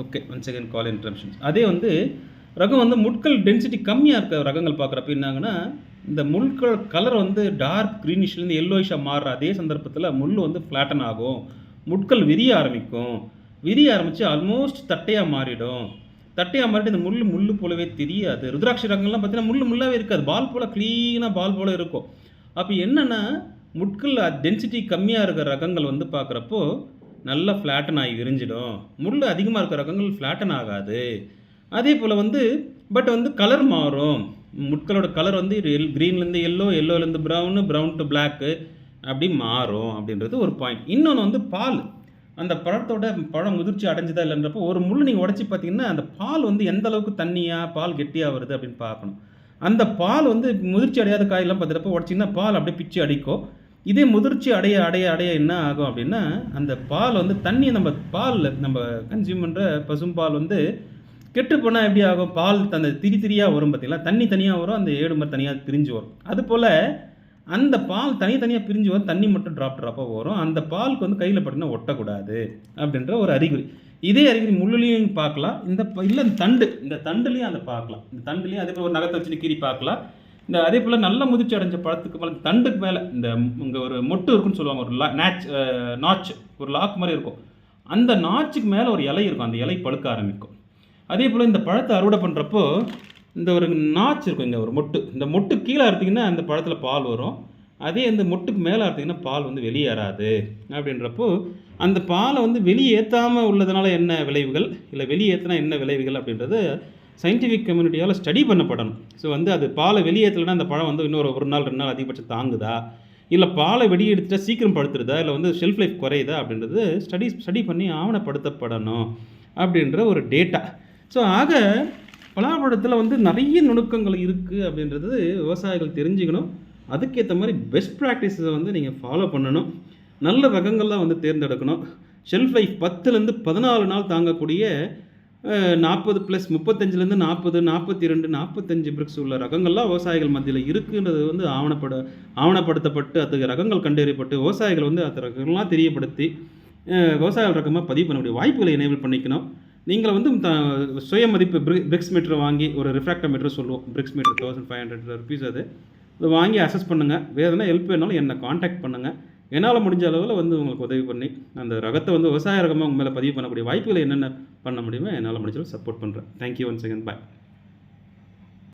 Okay. One second call interruptions. அதே வந்து ரகம் வந்து முட்கள் டென்சிட்டி கம்மியா இருக்க ரகங்கள் பார்க்குறப்ப என்னாகுன்னா, இந்த முட்கள் கலர் வந்து டார்க் கிரீனிஷ்லேருந்து எல்லோயிஷா மாறுற அதே சந்தர்ப்பத்தில முள் வந்து ஃப்ளாட்டன் ஆகும். முட்கள் விரிய ஆரம்பிக்கும். விரிய ஆரம்பிச்சு ஆல்மோஸ்ட் தட்டையா மாறிடும். தட்டையா மாறிட்டு இந்த முள்ளு போலவே தெரியாது. ருத்ராட்ச ரகங்கள்லாம் பார்த்தீங்கன்னா, முள்ளாவே இருக்காது. பால் போல கிளீனா பால் போல இருக்கும். அப்ப என்னன்னா, முட்கள் டென்சிட்டி கம்மியா இருக்கிற ரகங்கள் வந்து பார்க்குறப்போ, நல்லா ஃப்ளாட்டன் ஆகி விரிஞ்சிடும். முள் அதிகமா இருக்கிற ரகங்கள் ஃப்ளாட்டன் ஆகாது. அதே போல வந்து பட் வந்து கலர் மாறும். முட்களோட கலர் வந்து கிரீன்லேருந்து எல்லோ, எல்லோலேருந்து ப்ரவுனு, ப்ரவுன் டூ பிளாக்கு அப்படி மாறும் அப்படின்றது ஒரு பாயிண்ட். இன்னொன்னு வந்து பால். அந்த பழம் முதிர்ச்சி அடைஞ்சுதா இல்லைன்றப்போ, ஒரு முள் நீங்க உடைச்சு பார்த்தீங்கன்னா, அந்த பால் வந்து எந்த அளவுக்கு தண்ணியா, பால் கெட்டியா வருது அப்படின்னு பார்க்கணும். அந்த பால் வந்து முதிர்ச்சி அடையாத காயெல்லாம் பார்த்துட்டப்போ உடைச்சிங்கன்னா, பால் அப்படியே பிச்சு அடிக்கும். இதே முதிர்ச்சி அடைய என்ன ஆகும் அப்படின்னா, அந்த பால் வந்து தண்ணி நம்ம கன்சியூம் பண்ற பசும்பால் வந்து கெட்டுப்போனா எப்படி ஆகும்? பால் அந்த திரியா வரும் பார்த்தீங்களா? தண்ணி தனியா வரும். அந்த ஏடு மாரி தனியா பிரிஞ்சு வரும். அதுபோல அந்த பால் தனியா பிரிஞ்சு வரும். தண்ணி மட்டும் ட்ராப்பா வரும். அந்த பாலுக்கு வந்து கையில பட்டுனா ஒட்டக்கூடாது அப்படின்ற ஒரு அறிகுறி. இதே அறிகுறி முள்ளுலயும் பார்க்கலாம். இந்த தண்டு. இந்த தண்டுலயும் அத பார்க்கலாம். இந்த தண்டுலயும் அதே போல ஒரு நகத்த வச்சு கீறி பார்க்கலாம். அதே போல நல்ல முதிர்ச்சி அடைஞ்ச பழத்துக்கு மேல தண்டுக்கு மேல இங்க ஒரு மொட்டு இருக்குன்னு சொல்லுவாங்க. ஒரு நாட்ச் ஒரு லாக் மாரி இருக்கும். அந்த நாட்சுக்கு மேல ஒரு இலை இருக்கும். அந்த இலை பழுக்க ஆரம்பிக்கும். அதே போல் இந்த பழத்தை அறுவடை பண்ணுறப்போ இந்த ஒரு நாட்ச் இருக்கும். இங்கே ஒரு மொட்டு. இந்த மொட்டு கீழே அறுத்திங்கன்னா அந்த பழத்தில் பால் வரும். அதே இந்த மொட்டுக்கு மேலே அறுத்திங்கன்னா பால் வந்து வெளியேறாது. அப்படின்றப்போ அந்த பாலை வந்து வெளியேற்றாமல் உள்ளதுனால என்ன விளைவுகள், இல்லை வெளியேற்றினா என்ன விளைவுகள் அப்படின்றது சயின்டிஃபிக் கம்யூனிட்டியால் ஸ்டடி பண்ணப்படணும். ஸோ வந்து அது பாலை வெளியேற்றலைன்னா அந்த பழம் வந்து இன்னொரு 1 நாள் 2 நாள் அதிகபட்சம் தாங்குதா, இல்லை பாலை வெளியெடுத்துட்டா சீக்கிரம் படுத்துருதா, இல்லை வந்து ஷெல்ஃப் லைஃப் குறையுதா அப்படின்றது ஸ்டடி பண்ணி ஆவணப்படுத்தப்படணும் அப்படின்ற ஒரு டேட்டா. ஸோ ஆக பலாப்பழத்தில் வந்து நிறைய நுணுக்கங்கள் இருக்குது அப்படின்றது விவசாயிகள் தெரிஞ்சுக்கணும். அதுக்கேற்ற மாதிரி பெஸ்ட் ப்ராக்டிஸை வந்து நீங்கள் ஃபாலோ பண்ணணும். நல்ல ரகங்கள்லாம் வந்து தேர்ந்தெடுக்கணும். ஷெல்ஃப் லைஃப் 10லேருந்து 14 நாள் தாங்கக்கூடிய 40 + 35லேருந்து 40, 42, 45 பிரிக்ஸ் உள்ள ரகங்கள்லாம் விவசாயிகள் மத்தியில் இருக்குன்றது வந்து ஆவணப்படுத்தப்பட்டு அதுக்கு ரகங்கள் கண்டறியப்பட்டு விவசாயிகள் வந்து அந்த ரகங்கள்லாம் தெரியப்படுத்தி விவசாயிகள் ரகமாக பதிவு பண்ணக்கூடிய வாய்ப்புகளை எனேபிள் பண்ணிக்கணும். நீங்கள் வந்து சுய மதிப்பு பிரிக்ஸ் மீட்டர் வாங்கி ஒரு ரிஃப்ராக்டர் மீட்டர் சொல்லுவோம். பிரிக்ஸ் மீட்டர் 1500 ருபீஸ் அது வாங்கி அசஸ் பண்ணுங்கள். வேறு எதனா ஹெல்ப் வேணாலும் என்னை காண்டாக்ட் பண்ணுங்கள். என்னால் முடிஞ்ச அளவில் வந்து உங்களுக்கு உதவி பண்ணி அந்த ரகத்தை வந்து விவசாய ரகமாக உங்கள் மேலே பதிவு பண்ணக்கூடிய வாய்ப்புகளை என்னென்ன பண்ண முடியுமோ என்னால் முடிஞ்ச அளவு சப்போர்ட் பண்ணுறேன். Thank you once again. பாய்.